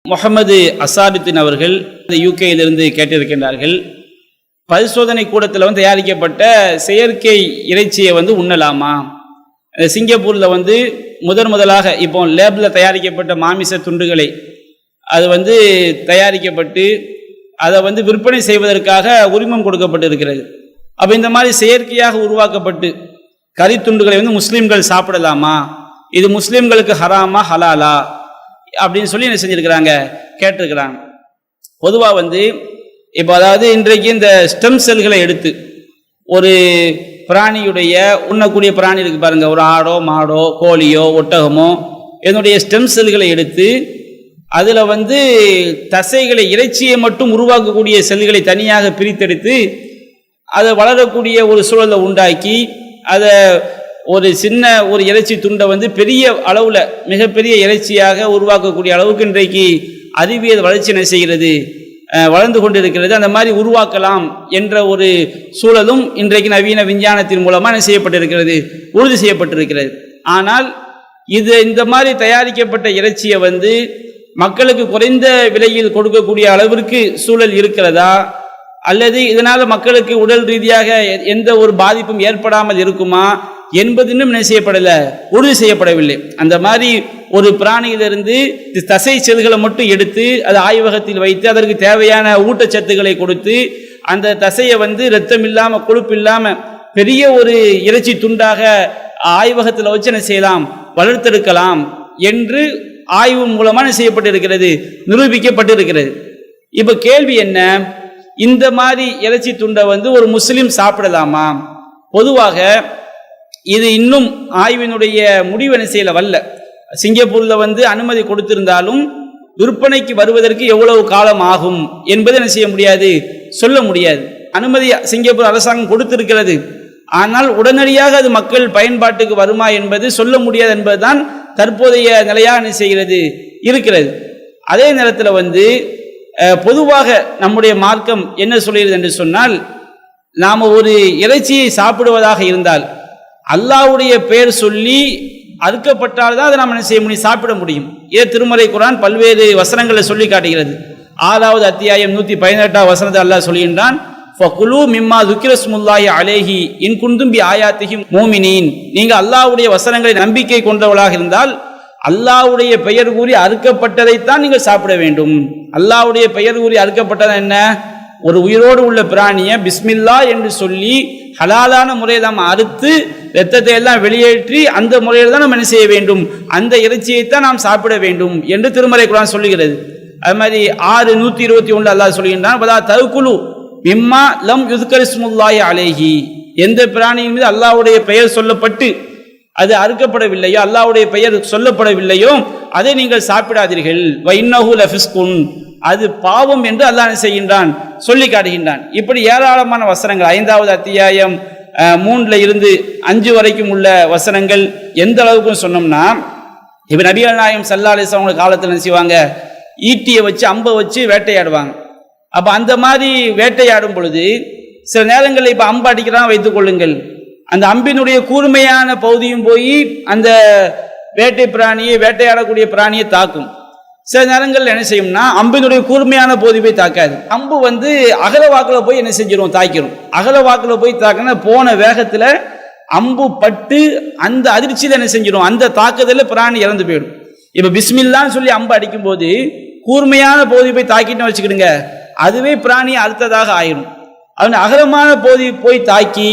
முகமது அசாருத்தீன் அவர்கள் யூகேயிலிருந்து கேட்டிருக்கின்றார்கள். பரிசோதனை கூடத்தில் தயாரிக்கப்பட்ட செயற்கை இறைச்சியை உண்ணலாமா? சிங்கப்பூரில் முதலாக இப்போ லேபில் தயாரிக்கப்பட்ட மாமிச துண்டுகளை அது தயாரிக்கப்பட்டு அதை விற்பனை செய்வதற்காக உரிமம் கொடுக்கப்பட்டிருக்கிறது. அப்போ இந்த மாதிரி செயற்கையாக உருவாக்கப்பட்டு கறி துண்டுகளை முஸ்லீம்கள் சாப்பிடலாமா? இது முஸ்லீம்களுக்கு ஹராமா ஹலாலா அப்படின்னு சொல்லி என்ன செஞ்சிருக்கிறாங்க, கேட்டிருக்கிறாங்க. பொதுவாக இப்போ அதாவது இன்றைக்கு இந்த ஸ்டெம் செல்களை எடுத்து ஒரு பிராணியுடைய உண்ணக்கூடிய பிராணி இருக்கு பாருங்க, ஒரு ஆடோ மாடோ கோழியோ ஒட்டகமோ, என்னுடைய ஸ்டெம் செல்களை எடுத்து அதில் தசைகளை இறைச்சியை மட்டும் உருவாக்கக்கூடிய செல்களை தனியாக பிரித்தெடுத்து அதை வளரக்கூடிய ஒரு சூழலை உண்டாக்கி அதை ஒரு சின்ன ஒரு இறைச்சி துண்டை பெரிய அளவில் மிகப்பெரிய இறைச்சியாக உருவாக்கக்கூடிய அளவுக்கு இன்றைக்கு அறிவியல் வளர்ச்சி என்ன செய்கிறது, வளர்ந்து கொண்டிருக்கிறது. அந்த மாதிரி உருவாக்கலாம் என்ற ஒரு சூழலும் இன்றைக்கு நவீன விஞ்ஞானத்தின் மூலமாக என்ன செய்யப்பட்டிருக்கிறது, உறுதி செய்யப்பட்டிருக்கிறது. ஆனால் இது இந்த மாதிரி தயாரிக்கப்பட்ட இறைச்சியை மக்களுக்கு குறைந்த விலையில் கொடுக்கக்கூடிய அளவிற்கு சூழல் இருக்கிறதா, அல்லது இதனால் மக்களுக்கு உடல் ரீதியாக எந்த ஒரு பாதிப்பும் ஏற்படாமல் இருக்குமா என்பது இன்னும் என்ன செய்யப்படலை, உறுதி செய்யப்படவில்லை. அந்த மாதிரி ஒரு பிராணியிலிருந்து தசை செல்களை மட்டும் எடுத்து அதை ஆய்வகத்தில் வைத்து அதற்கு தேவையான ஊட்டச்சத்துக்களை கொடுத்து அந்த தசையை இரத்தம் இல்லாமல் கொழுப்பு இல்லாமல் பெரிய ஒரு இறைச்சி துண்டாக ஆய்வகத்தில் வச்சு என்ன செய்யலாம், வளர்த்தெடுக்கலாம் என்று ஆய்வு மூலமாக செய்யப்பட்டிருக்கிறது, நிரூபிக்கப்பட்டிருக்கிறது. இப்போ கேள்வி என்ன, இந்த மாதிரி இறைச்சி துண்டை ஒரு முஸ்லீம் சாப்பிடலாமா? பொதுவாக இது இன்னும் ஆய்வினுடைய முடிவு என்ன செய்யல வரல. சிங்கப்பூரில் அனுமதி கொடுத்திருந்தாலும் விற்பனைக்கு வருவதற்கு எவ்வளவு காலம் ஆகும் என்பதை என்ன செய்ய முடியாது, சொல்ல முடியாது. அனுமதி சிங்கப்பூர் அரசாங்கம் கொடுத்திருக்கிறது, ஆனால் உடனடியாக அது மக்கள் பயன்பாட்டுக்கு வருமா என்பது சொல்ல முடியாது என்பதுதான் தற்போதைய நிலையாக என்ன செய்கிறது இருக்கிறது. அதே நேரத்தில் பொதுவாக நம்முடைய மார்க்கம் என்ன சொல்கிறது என்று சொன்னால், நாம் ஒரு இறைச்சியை சாப்பிடுவதாக இருந்தால் அல்லாஹ்வுடைய பெயர் சொல்லி அறுக்கப்பட்டால் தான் அதை நாம் என்ன செய்ய முடியும், சாப்பிட முடியும். இதை திருமறை குர்ஆன் பல்வேறு வசனங்களை சொல்லி காட்டுகிறது. 6வது அத்தியாயம் 118வது வசனத்தை அல்லாஹ் சொல்கின்றான், ஃபகுலு மிம்மா துக்கிரஸ்முல்லாஹி அலைஹி இன் குந்தும் பி ஆயாத்திஹி மூமினீன். நீங்கள் அல்லாஹ்வுடைய வசனங்களை நம்பிக்கை கொண்டவர்களாக இருந்தால் அல்லாஹ்வுடைய பெயர் கூறி அறுக்கப்பட்டதைத்தான் நீங்கள் சாப்பிட வேண்டும். அல்லாஹ்வுடைய பெயர் கூறி அறுக்கப்பட்டது என்ன, ஒரு உயிரோடு உள்ள பிராணியை பிஸ்மில்லா என்று சொல்லி ஹலாலான முறையை நாம் அறுத்து இரத்தத்தை எல்லாம் வெளியேற்றி அந்த முறையில் தான் நாம் என்ன செய்ய வேண்டும், அந்த இறைச்சியைத்தான் நாம் சாப்பிட வேண்டும் என்று திருமறை குர்ஆன் சொல்லுகிறது. அது மாதிரி 6:121 அல்லாஹ் சொல்கின்றான், வலா தஅகுலு மிம்மா லம் யுஸ்கரிஸ்முல்லாஹி அலைஹி. எந்த பிராணியின் மீது அல்லாஹ்வுடைய பெயர் சொல்லப்பட்டு அது அறுக்கப்படவில்லையோ, அல்லாஹ்வுடைய பெயர் சொல்லப்படவில்லையோ அதை நீங்கள் சாப்பிடாதீர்கள். வ இன்னஹு லஃபிஸ்குன், அது பாவம் என்று அல்லாஹ் செய்கின்றான், சொல்லி காட்டுகின்றான். இப்படி ஏராளமான வசனங்கள் 5வது அத்தியாயம் 3 இருந்து 5 வரைக்கும் உள்ள வசனங்கள் எந்த அளவுக்கு சொன்னோம்னா, இப்போ நபிகள் நாயகம் ஸல்லல்லாஹு அலைஹி வஸல்லம் காலத்தில் என்ன செய்வாங்க, ஈட்டியை வச்சு அம்பை வச்சு வேட்டையாடுவாங்க. அப்போ அந்த மாதிரி வேட்டையாடும் பொழுது சில நேரங்களில் இப்போ அம்பு அடிக்கிறான் வைத்துக் கொள்ளுங்கள், அந்த அம்பினுடைய கூர்மையான பகுதியும் போய் அந்த வேட்டை பிராணியை வேட்டையாடக்கூடிய பிராணியை தாக்கும். சில நேரங்கள் என்ன செய்யும்னா அம்பினுடைய கூர்மையான பகுதி போய் தாக்காது, அம்பு அகல வாக்கில் போய் என்ன செஞ்சிடும், தாக்கிடும். அகல வாக்கில் போய் தாக்கினா போன வேகத்தில் அம்பு பட்டு அந்த அதிர்ச்சியில் என்ன செஞ்சிடும், அந்த தாக்குதலில் பிராணி இறந்து போயிடும். இப்போ பிஸ்மில்லான்னு சொல்லி அம்பு அடிக்கும் போது கூர்மையான பகுதி போய் தாக்கிட்டு வச்சுக்கிடுங்க, அதுவே பிராணி அறுத்ததாக ஆயிடும். அவன் அகலமான பகுதி போய் தாக்கி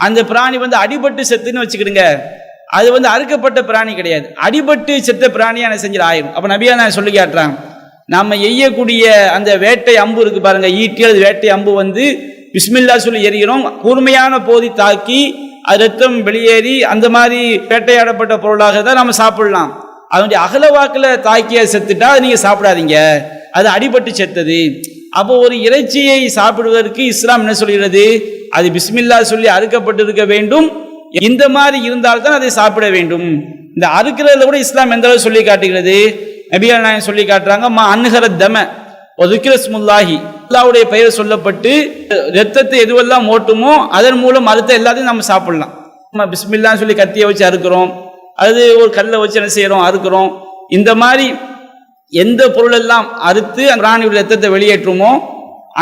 அந்த பிராணி அடிபட்டு செத்துன்னு வச்சுக்கிடுங்க, அது அறுக்கப்பட்ட பிராணி கிடையாது, அடிபட்டு செத்த பிராணியான செஞ்சு ஆயிரும். அப்போ நபியா நான் சொல்லி காட்டுறாங்க, நம்ம எய்யக்கூடிய அந்த வேட்டை அம்பு இருக்கு பாருங்க, ஈட்டி அது வேட்டை அம்பு பிஸ்மில்லா சொல்லி எறிகிறோம், கூர்மையான போதி தாக்கி அது ரத்தம் வெளியேறி அந்த மாதிரி வேட்டையாடப்பட்ட பொருளாக தான் நம்ம சாப்பிடலாம். அதனுடைய அகல வாக்கில் தாக்கிய செத்துட்டா அது நீங்கள் சாப்பிடாதீங்க, அது அடிபட்டு செத்தது. அப்போ ஒரு இறைச்சியை சாப்பிடுவதற்கு இஸ்லாம் என்ன சொல்கிறது, அது பிஸ்மில்லா சொல்லி அறுக்கப்பட்டிருக்க வேண்டும், இந்த மாதிரி இருந்தால்தான் அதை சாப்பிட வேண்டும். இந்த அறுக்கிறதுல கூட இஸ்லாம் எந்த அளவு சொல்லி காட்டுகிறது, நபிகள் நாயகம் சொல்லி காட்டுறாங்க, மா அன்ஹரத் தம ஒதுக்கிரஸ்முல்லாஹி, அல்லாஹ்வுடைய பெயர் சொல்லப்பட்டு இரத்தத்தை எதுவெல்லாம் ஓட்டுமோ அதன் மூலம் அறுத்த எல்லாத்தையும் நம்ம சாப்பிடலாம். நம்ம பிஸ்மில்லான்னு சொல்லி கத்தியை வச்சு அறுக்கிறோம், அது ஒரு கல்லை வச்சு என்ன செய்கிறோம், அறுக்கிறோம். இந்த மாதிரி எந்த பொருளெல்லாம் அறுத்து அந்த பிராணியுடைய ரத்தத்தை வெளியேற்றுமோ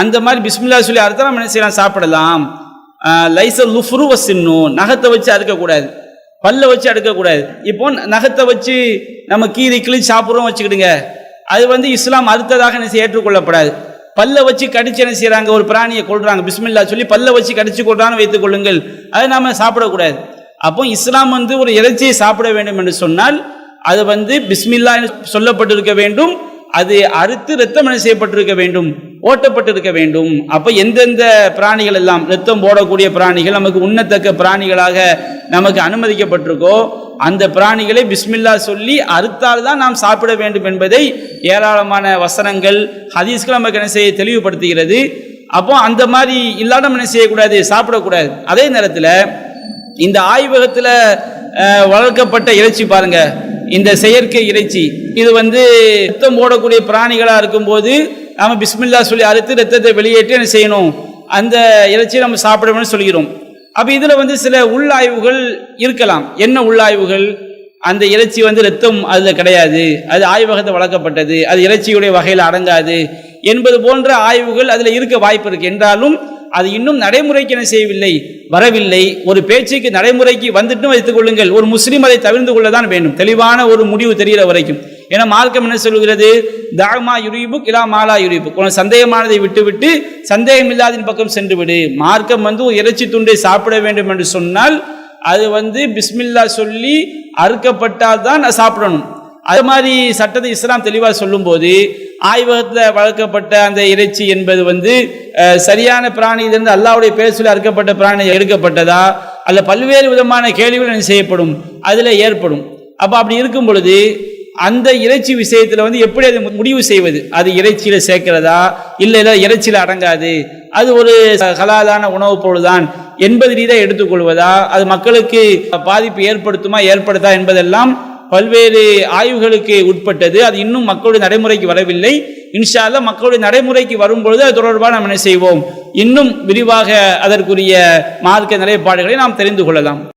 அந்த மாதிரி பிஸ்மில்லா சொல்லி அறுத்தா நம்ம என்ன செய்யலாம், சாப்பிடலாம். லைசல் லுஃப்ரு வசின்னு, நகத்தை வச்சு அறுக்கக்கூடாது, பல்ல வச்சு அடுக்கக்கூடாது. இப்போ நகத்தை வச்சு நம்ம கீரி கிழிச்சு சாப்பிட்றோம் வச்சுக்கிடுங்க, அது வந்து இஸ்லாம் அறுத்ததாக என்ன செய்ய ஏற்றுக்கொள்ளப்படாது. பல்ல வச்சு கடிச்சு என்ன செய்யறாங்க, ஒரு பிராணியை கொள்றாங்க, பிஸ்மில்லா சொல்லி பல்ல வச்சு கடிச்சு கொள்றான்னு வைத்துக் கொள்ளுங்கள், அதை நாம சாப்பிடக்கூடாது. அப்போ இஸ்லாம் வந்து ஒரு இறைச்சியை சாப்பிட வேண்டும் என்று சொன்னால் அது வந்து பிஸ்மில்லா சொல்லப்பட்டிருக்க வேண்டும், அது அறுத்து ரத்தம் என்ன செய்யப்பட்டிருக்க வேண்டும், ஓட்டப்பட்டிருக்க வேண்டும். அப்ப எந்தெந்த பிராணிகள் எல்லாம் ரத்தம் போடக்கூடிய பிராணிகள் நமக்கு உண்ணத்தக்க பிராணிகளாக நமக்கு அனுமதிக்கப்பட்டிருக்கோ அந்த பிராணிகளை பிஸ்மில்லா சொல்லி அறுத்தால்தான் நாம் சாப்பிட வேண்டும் என்பதை ஏராளமான வசனங்கள் ஹதீஸ்கள் நமக்கு என்ன செய்ய தெளிவுபடுத்துகிறது. அப்போ அந்த மாதிரி இல்லாத என்ன செய்யக்கூடாது, சாப்பிடக்கூடாது. அதே நேரத்தில் இந்த ஆய்வகத்தில் வளர்க்கப்பட்ட இறைச்சி பாருங்க, இந்த செயற்கை இறைச்சி, இது வந்து ரத்தம் போடக்கூடிய பிராணிகளாக இருக்கும்போது நாம் பிஸ்மில்லா சொல்லி அறுத்து ரத்தத்தை வெளியேற்றி என்ன செய்யணும், அந்த இறைச்சியை நம்ம சாப்பிடணும்னு சொல்கிறோம். அப்போ இதில் வந்து சில உள்ளாய்வுகள் இருக்கலாம். என்ன உள்ளாய்வுகள், அந்த இறைச்சி வந்து ரத்தம் அதில் கிடையாது, அது ஆய்வகத்தை வளர்க்கப்பட்டது, அது இறைச்சியுடைய வகையில் அடங்காது என்பது போன்ற ஆய்வுகள் அதில் இருக்க வாய்ப்பு இருக்கு. என்றாலும் அது இன்னும் நடைமுறைக்கு என்ன செய்யவில்லை, வரவில்லை. ஒரு பேச்சுக்கு நடைமுறைக்கு வந்துட்டு வைத்துக் கொள்ளுங்கள், ஒரு முஸ்லீம் அதை தவிர்த்து கொள்ளதான் வேண்டும், தெளிவான ஒரு முடிவு தெரிகிற வரைக்கும். ஏன்னா மார்க்கம் என்ன சொல்கிறது, தாமா யுரீபுக் இலா மாலா யுரீபுக், உனக்கு சந்தேகமானதை விட்டுவிட்டு சந்தேகம் இல்லாதின் பக்கம் சென்று விடு. மார்க்கம் வந்து ஒரு இறைச்சி துண்டை சாப்பிட வேண்டும் என்று சொன்னால் அது வந்து பிஸ்மில்லா சொல்லி அறுக்கப்பட்டால் தான் சாப்பிடணும். அது மாதிரி சட்டத்தை இஸ்லாம் தெளிவாக சொல்லும் போது ஆய்வகத்தில் வளர்க்கப்பட்ட அந்த இறைச்சி என்பது வந்து சரியான பிராணியிலிருந்து அல்லாஹ்வுடைய பேர் சொல்லி அறுக்கப்பட்ட பிராணி எடுக்கப்பட்டதா அல்ல பல்வேறு விதமான கேள்விகள் செய்யப்படும், அதில் ஏற்படும். அப்போ அப்படி இருக்கும் பொழுது அந்த இறைச்சி விஷயத்தில் வந்து எப்படி அதை முடிவு செய்வது, அது இறைச்சியில் சேர்க்கிறதா இல்லை இறைச்சியில் அடங்காது, அது ஒரு ஹலாலான உணவுப் பொருள்தான் என்பது ரீதியாக எடுத்துக்கொள்வதா, அது மக்களுக்கு பாதிப்பு ஏற்படுத்துமா ஏற்படுத்தா என்பதெல்லாம் பல்வேறு ஆய்வுகளுக்கு உட்பட்டது. அது இன்னும் மக்களுடைய நடைமுறைக்கு வரவில்லை. இன்ஷா அல்லாஹ் மக்களுடைய நடைமுறைக்கு வரும்பொழுது அது தொடர்பாக நாம் என்ன செய்வோம், இன்னும் விரிவாக அதற்குரிய மார்க்க நிலைப்பாடுகளை நாம் தெரிந்து கொள்ளலாம்.